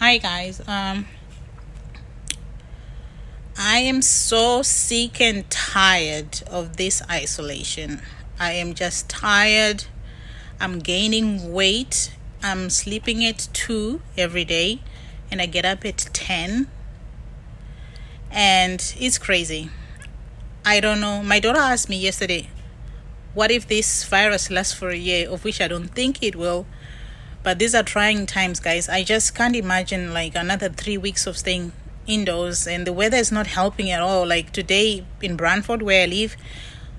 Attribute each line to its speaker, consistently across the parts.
Speaker 1: Hi guys. I am so sick and tired of this isolation. I am just tired. I'm gaining weight. I'm sleeping at 2 every day and I get up at 10 and it's crazy. I don't know. My daughter asked me yesterday, what if this virus lasts for a year, of which I don't think it will. But these are trying times, guys. I just can't imagine like another 3 weeks of staying indoors, and the weather is not helping at all. Like today in Brantford, where I live,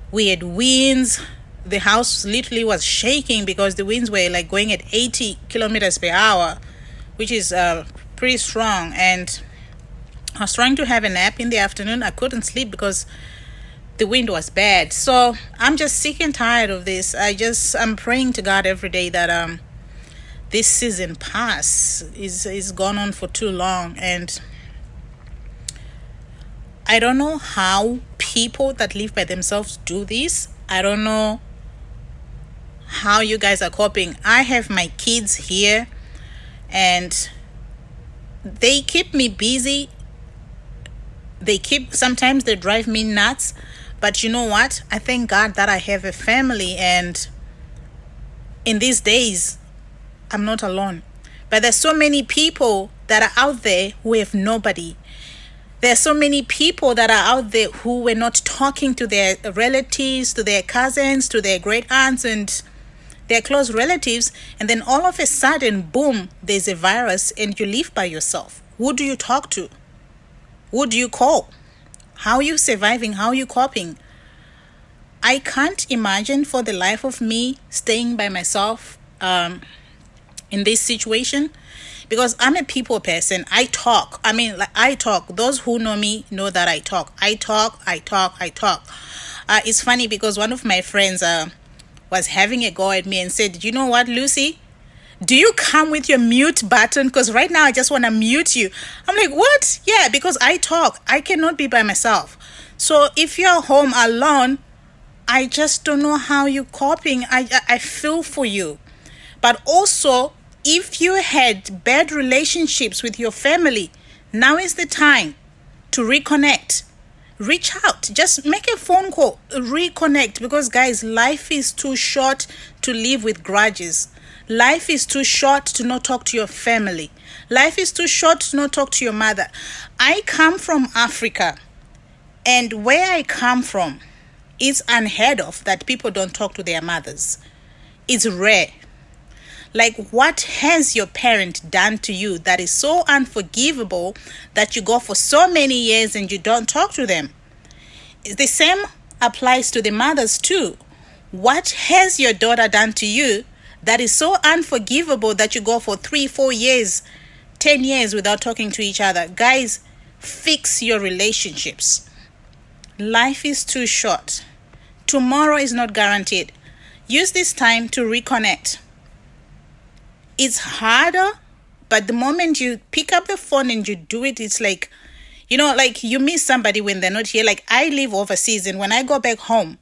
Speaker 1: we had winds. The house literally was shaking because the winds were like going at 80 kilometers per hour, which is pretty strong. And I was trying to have a nap in the afternoon. I couldn't sleep because the wind was bad. So I'm just sick and tired of this. I'm praying to God every day that this season pass is gone on for too long. And I don't know how people that live by themselves do this. I don't know how you guys are coping. I have my kids here and they keep me busy. Sometimes they drive me nuts, but you know what, I thank God that I have a family, and in these days I'm not alone. But there's so many people that are out there who have nobody. There's so many people that are out there who were not talking to their relatives, to their cousins, to their great aunts and their close relatives, and then all of a sudden, boom, there's a virus and you live by yourself. Who do you talk to? Who do you call? How are you surviving? How are you coping? I can't imagine for the life of me staying by myself in this situation, because I'm a people person. I talk. I talk. Those who know me know that I talk. I talk. It's funny because one of my friends was having a go at me and said, you know what, Lucy? Do you come with your mute button? Because right now I just want to mute you. I'm like, what? Yeah, because I talk. I cannot be by myself. So if you're home alone, I just don't know how you're coping. I feel for you. But also, if you had bad relationships with your family, now is the time to reconnect. Reach out. Just make a phone call. Reconnect. Because, guys, life is too short to live with grudges. Life is too short to not talk to your family. Life is too short to not talk to your mother. I come from Africa. And where I come from, it's unheard of that people don't talk to their mothers. It's rare. Like, what has your parent done to you that is so unforgivable that you go for so many years and you don't talk to them? The same applies to the mothers too. What has your daughter done to you that is so unforgivable that you go for 3, 4 years, 10 years without talking to each other? Guys, fix your relationships. Life is too short. Tomorrow is not guaranteed. Use this time to reconnect. It's harder, but the moment you pick up the phone and you do it, it's like, like you miss somebody when they're not here. Like, I live overseas, and when I go back home,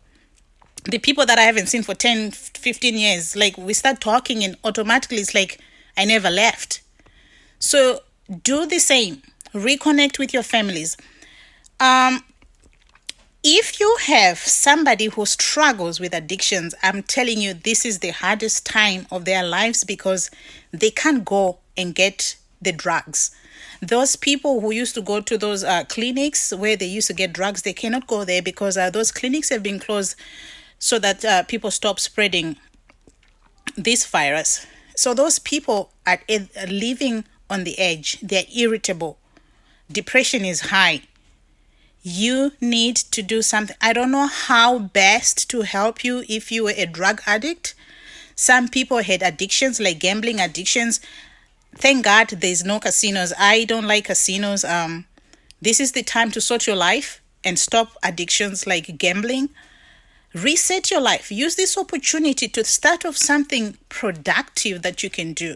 Speaker 1: the people that I haven't seen for 10, 15 years, like, we start talking and automatically it's like I never left. So do the same. Reconnect with your families. If you have somebody who struggles with addictions, I'm telling you, this is the hardest time of their lives because they can't go and get the drugs. Those people who used to go to those clinics where they used to get drugs, they cannot go there because those clinics have been closed so that people stop spreading this virus. So those people are living on the edge. They're irritable. Depression is high. You need to do something. I don't know how best to help you if you were a drug addict. Some people had addictions like gambling addictions. Thank God there's no casinos. I don't like casinos. This is the time to sort your life and stop addictions like gambling. Reset your life. Use this opportunity to start off something productive that you can do.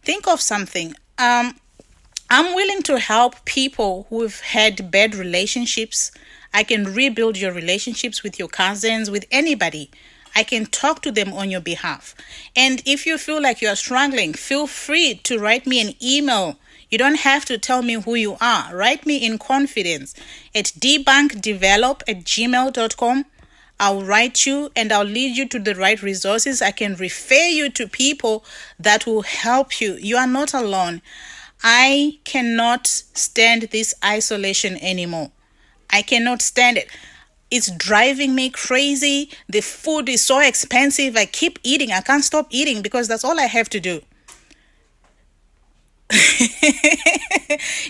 Speaker 1: Think of something. I'm willing to help people who've had bad relationships. I can rebuild your relationships with your cousins, with anybody. I can talk to them on your behalf. And if you feel like you are struggling, feel free to write me an email. You don't have to tell me who you are. Write me in confidence at debunkdevelop@gmail.com. I'll write you and I'll lead you to the right resources. I can refer you to people that will help you. You are not alone. I cannot stand this isolation anymore. I cannot stand it. It's driving me crazy. The food is so expensive. I keep eating. I can't stop eating because that's all I have to do.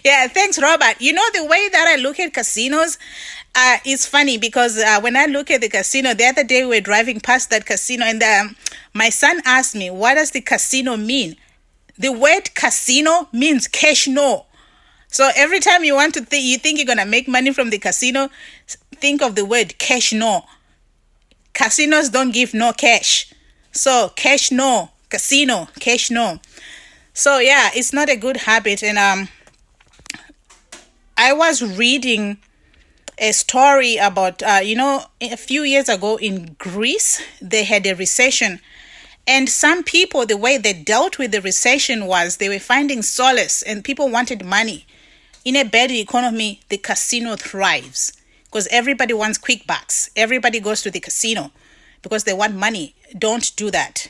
Speaker 1: Yeah, thanks, Robert. You know, the way that I look at casinos, it's funny because when I look at the casino, the other day we were driving past that casino and my son asked me, what does the casino mean? The word casino means cash no. So every time you want to you think you're going to make money from the casino, think of the word cash no. Casinos don't give no cash. So cash no, casino, cash no. So yeah, it's not a good habit. And I was reading a story about, a few years ago in Greece, they had a recession. And some people, the way they dealt with the recession was they were finding solace and people wanted money. In a bad economy, the casino thrives because everybody wants quick bucks. Everybody goes to the casino because they want money. Don't do that.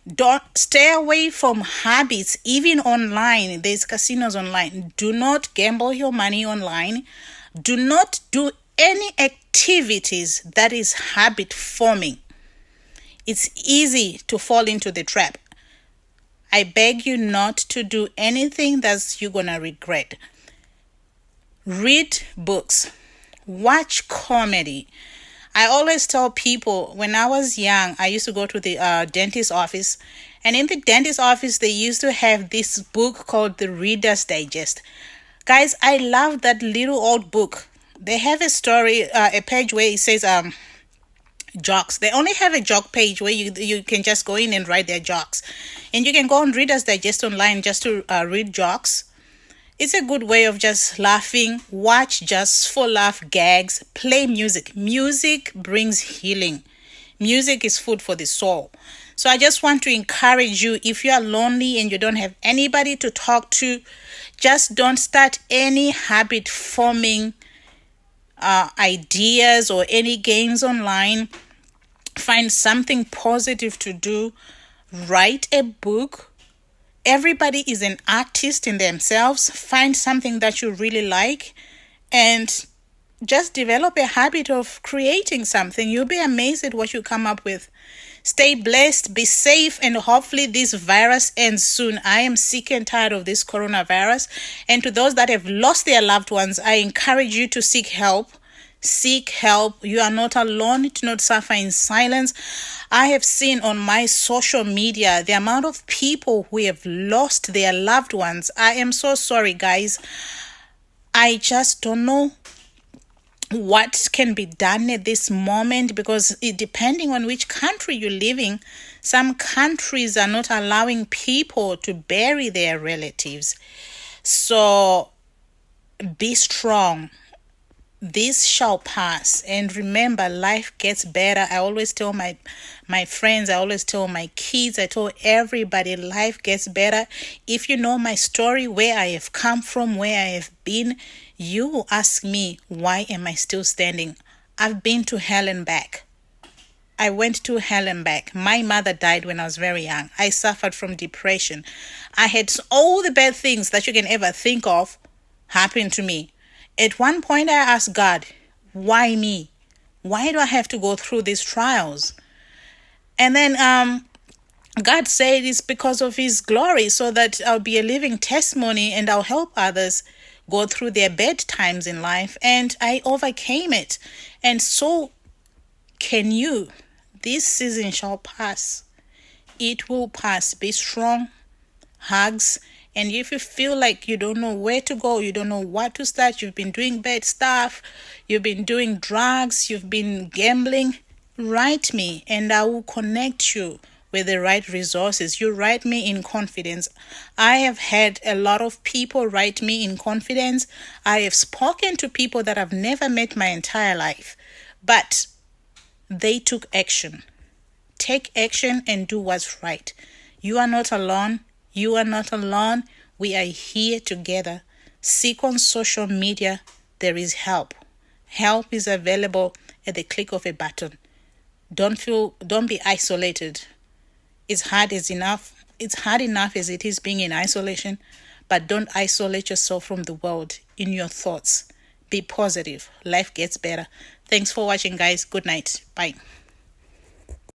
Speaker 1: Don't stay away from habits, even online. There's casinos online. Do not gamble your money online. Do not do any activities that is habit forming. It's easy to fall into the trap. I beg you not to do anything that you're going to regret. Read books. Watch comedy. I always tell people when I was young, I used to go to the dentist office. And in the dentist office, they used to have this book called The Reader's Digest. Guys, I love that little old book. They have a story, a page where it says jokes. They only have a joke page where you can just go in and write their jokes. And you can go on Reader's Digest online just to read jokes. It's a good way of just laughing. Watch just for laugh gags. Play music. Music brings healing. Music is food for the soul. So I just want to encourage you, if you are lonely and you don't have anybody to talk to, just don't start any habit forming ideas or any games online. Find something positive to do. Write a book. Everybody is an artist in themselves. Find something that you really like and just develop a habit of creating something. You'll be amazed at what you come up with. Stay blessed, be safe, and hopefully this virus ends soon. I am sick and tired of this coronavirus. And to those that have lost their loved ones, I encourage you to seek help. Seek help. You are not alone. Do not suffer in silence. I have seen on my social media the amount of people who have lost their loved ones. I am so sorry, guys. I just don't know what can be done at this moment because depending on which country you're living, some countries are not allowing people to bury their relatives. So be strong. This shall pass. And remember, life gets better. I always tell my friends, I always tell my kids, I tell everybody, life gets better. If you know my story, where I have come from, where I have been, you will ask me, why am I still standing? I've been to hell and back. I went to hell and back. My mother died when I was very young. I suffered from depression. I had all the bad things that you can ever think of happen to me. At one point, I asked God, why me? Why do I have to go through these trials? And then God said it's because of his glory, so that I'll be a living testimony and I'll help others go through their bad times in life. And I overcame it. And so can you. This season shall pass. It will pass. Be strong. Hugs. And if you feel like you don't know where to go, you don't know what to start, you've been doing bad stuff, you've been doing drugs, you've been gambling, write me and I will connect you with the right resources. You write me in confidence. I have had a lot of people write me in confidence. I have spoken to people that I've never met my entire life. But they took action. Take action and do what's right. You are not alone. You are not alone. We are here together. Seek on social media. There is help. Help is available at the click of a button. Don't be isolated. It's hard enough as it is being in isolation, but don't isolate yourself from the world in your thoughts. Be positive. Life gets better. Thanks for watching, guys. Good night. Bye.